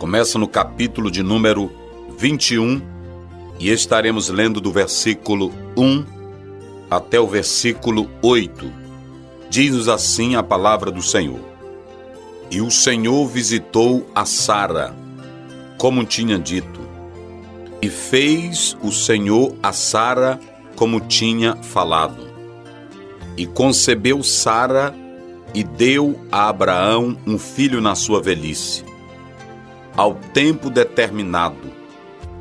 Começa no capítulo de número 21 e estaremos lendo do versículo 1 até o versículo 8. Diz-nos assim a palavra do Senhor. E o Senhor visitou a Sara, como tinha dito, e fez o Senhor a Sara como tinha falado. E concebeu Sara e deu a Abraão um filho na sua velhice, ao tempo determinado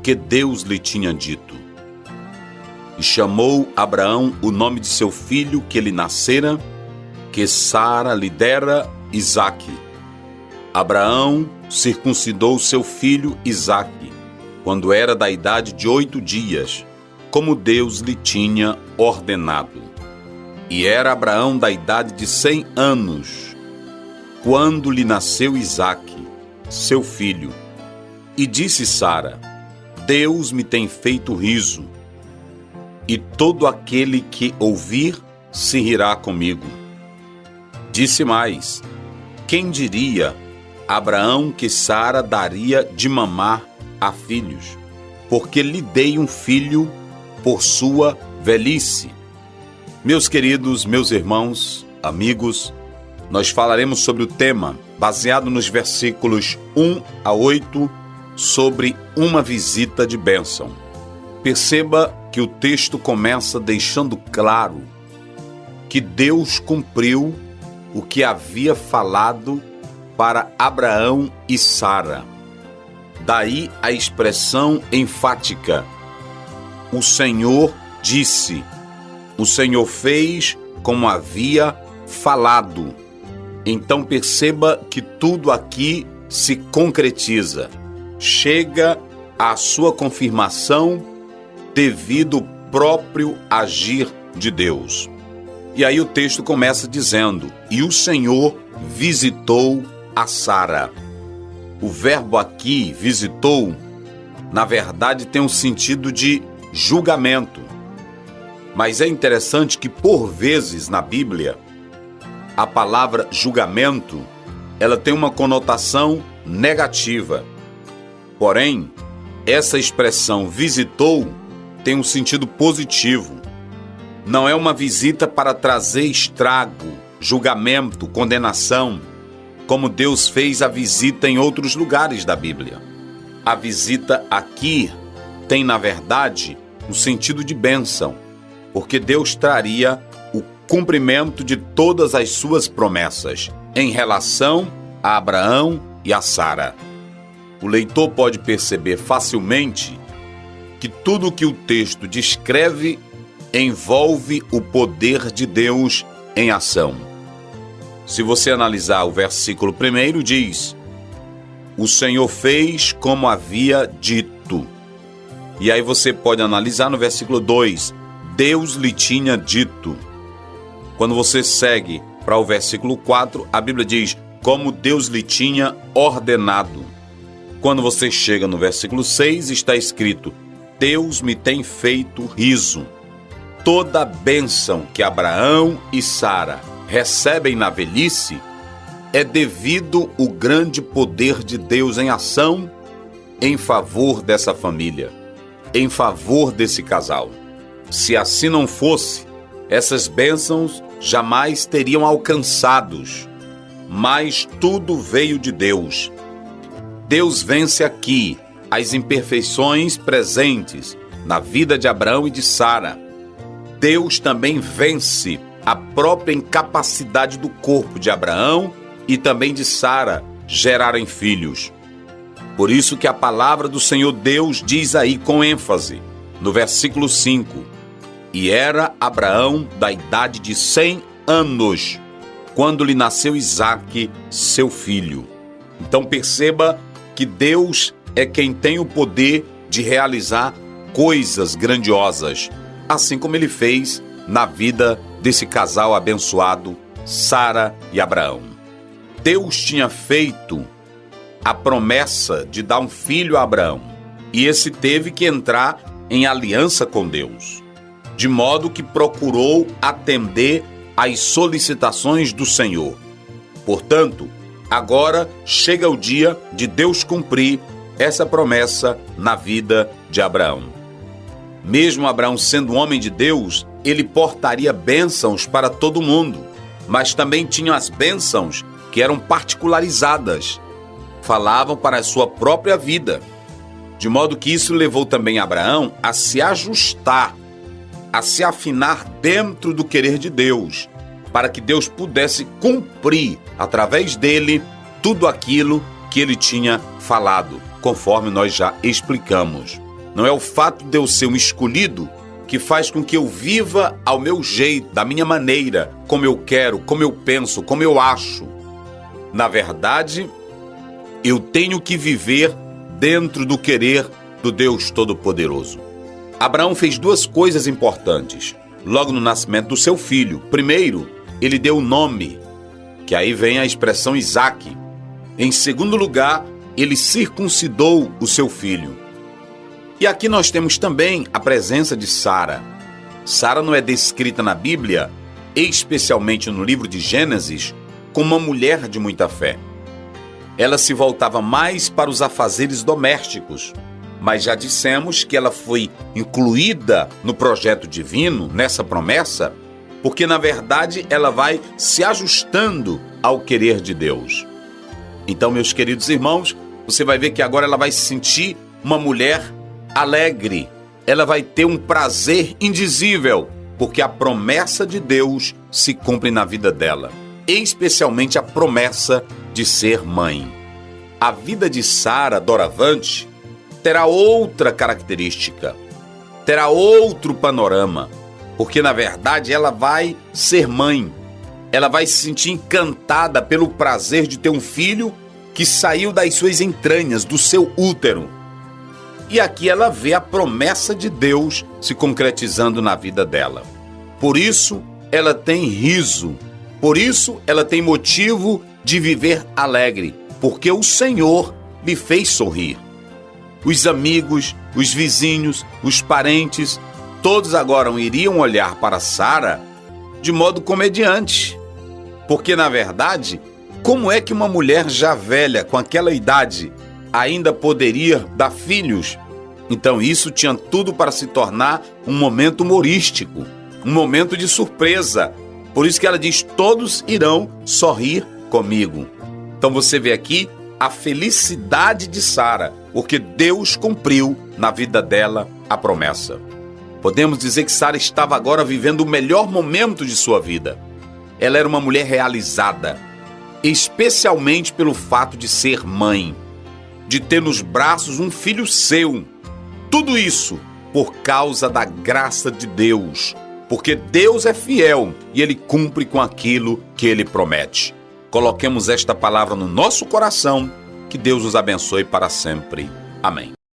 que Deus lhe tinha dito. E chamou Abraão o nome de seu filho que lhe nascera, que Sara lhe dera, Isaque. Abraão circuncidou seu filho Isaque, quando era da idade de 8 dias, como Deus lhe tinha ordenado. E era Abraão da idade de 100 anos, quando lhe nasceu Isaque, seu filho. E disse Sara: Deus me tem feito riso, e todo aquele que ouvir se rirá comigo. Disse mais: quem diria Abraão que Sara daria de mamar a filhos, porque lhe dei um filho por sua velhice. Meus queridos, meus irmãos, amigos, nós falaremos sobre o tema, baseado nos versículos 1 a 8, sobre uma visita de bênção. Perceba que o texto começa deixando claro que Deus cumpriu o que havia falado para Abraão e Sara. Daí a expressão enfática: o Senhor disse, o Senhor fez como havia falado. Então perceba que tudo aqui se concretiza, chega à sua confirmação devido ao próprio agir de Deus. E aí o texto começa dizendo: e o Senhor visitou a Sara. O verbo aqui, visitou, na verdade tem um sentido de julgamento. Mas é interessante que por vezes na Bíblia, a palavra julgamento, ela tem uma conotação negativa. Porém, essa expressão visitou tem um sentido positivo. Não é uma visita para trazer estrago, julgamento, condenação, como Deus fez a visita em outros lugares da Bíblia. A visita aqui tem, na verdade, um sentido de bênção, porque Deus traria o cumprimento de todas as suas promessas em relação a Abraão e a Sara. O leitor pode perceber facilmente que tudo o que o texto descreve envolve o poder de Deus em ação. Se você analisar o versículo 1, diz: o Senhor fez como havia dito. E aí você pode analisar no versículo 2, Deus lhe tinha dito. Quando você segue para o versículo 4, a Bíblia diz: como Deus lhe tinha ordenado. Quando você chega no versículo 6, está escrito: Deus me tem feito riso. Toda a bênção que Abraão e Sara recebem na velhice é devido ao grande poder de Deus em ação em favor dessa família, em favor desse casal. Se assim não fosse, essas bênçãos jamais teriam alcançados, mas tudo veio de Deus. Deus vence aqui as imperfeições presentes na vida de Abraão e de Sara. Deus também vence a própria incapacidade do corpo de Abraão e também de Sara gerarem filhos. Por isso que a palavra do Senhor Deus diz aí com ênfase, no versículo 5, e era Abraão da idade de 100 anos, quando lhe nasceu Isaque, seu filho. Então perceba que Deus é quem tem o poder de realizar coisas grandiosas, assim como ele fez na vida desse casal abençoado, Sara e Abraão. Deus tinha feito a promessa de dar um filho a Abraão, e esse teve que entrar em aliança com Deus, de modo que procurou atender às solicitações do Senhor. Portanto, Agora chega o dia de Deus cumprir essa promessa na vida de Abraão. Mesmo Abraão sendo um homem de Deus, ele portaria bênçãos para todo mundo, mas também tinha as bênçãos que eram particularizadas, falavam para a sua própria vida. De modo que isso levou também Abraão a se ajustar, a se afinar dentro do querer de Deus, para que Deus pudesse cumprir, através dele, tudo aquilo que ele tinha falado, conforme nós já explicamos. Não é o fato de eu ser um escolhido que faz com que eu viva ao meu jeito, da minha maneira, como eu quero, como eu penso, como eu acho. Na verdade, eu tenho que viver dentro do querer do Deus Todo-Poderoso. Abraão fez duas coisas importantes logo no nascimento do seu filho. Primeiro, ele deu o nome, que aí vem a expressão Isaque. Em segundo lugar, ele circuncidou o seu filho. E aqui nós temos também a presença de Sara. Sara não é descrita na Bíblia, especialmente no livro de Gênesis, como uma mulher de muita fé. Ela se voltava mais para os afazeres domésticos, mas já dissemos que ela foi incluída no projeto divino, nessa promessa, porque na verdade ela vai se ajustando ao querer de Deus. Então, meus queridos irmãos, você vai ver que agora ela vai se sentir uma mulher alegre. Ela vai ter um prazer indizível, porque a promessa de Deus se cumpre na vida dela, especialmente a promessa de ser mãe. A vida de Sara, doravante, terá outra característica, terá outro panorama, porque na verdade ela vai ser mãe. Ela vai se sentir encantada pelo prazer de ter um filho que saiu das suas entranhas, do seu útero. E aqui ela vê a promessa de Deus se concretizando na vida dela. Por isso, ela tem riso. Por isso, ela tem motivo de viver alegre, porque o Senhor lhe fez sorrir. Os amigos, os vizinhos, os parentes, todos agora iriam olhar para Sara de modo comediante. Porque, na verdade, como é que uma mulher já velha, com aquela idade, ainda poderia dar filhos? Então isso tinha tudo para se tornar um momento humorístico, um momento de surpresa. Por isso que ela diz, todos irão sorrir comigo. Então você vê aqui a felicidade de Sara, porque Deus cumpriu na vida dela a promessa. Podemos dizer que Sara estava agora vivendo o melhor momento de sua vida. Ela era uma mulher realizada, especialmente pelo fato de ser mãe, de ter nos braços um filho seu. Tudo isso por causa da graça de Deus, porque Deus é fiel e Ele cumpre com aquilo que Ele promete. Coloquemos esta palavra no nosso coração, que Deus os abençoe para sempre. Amém.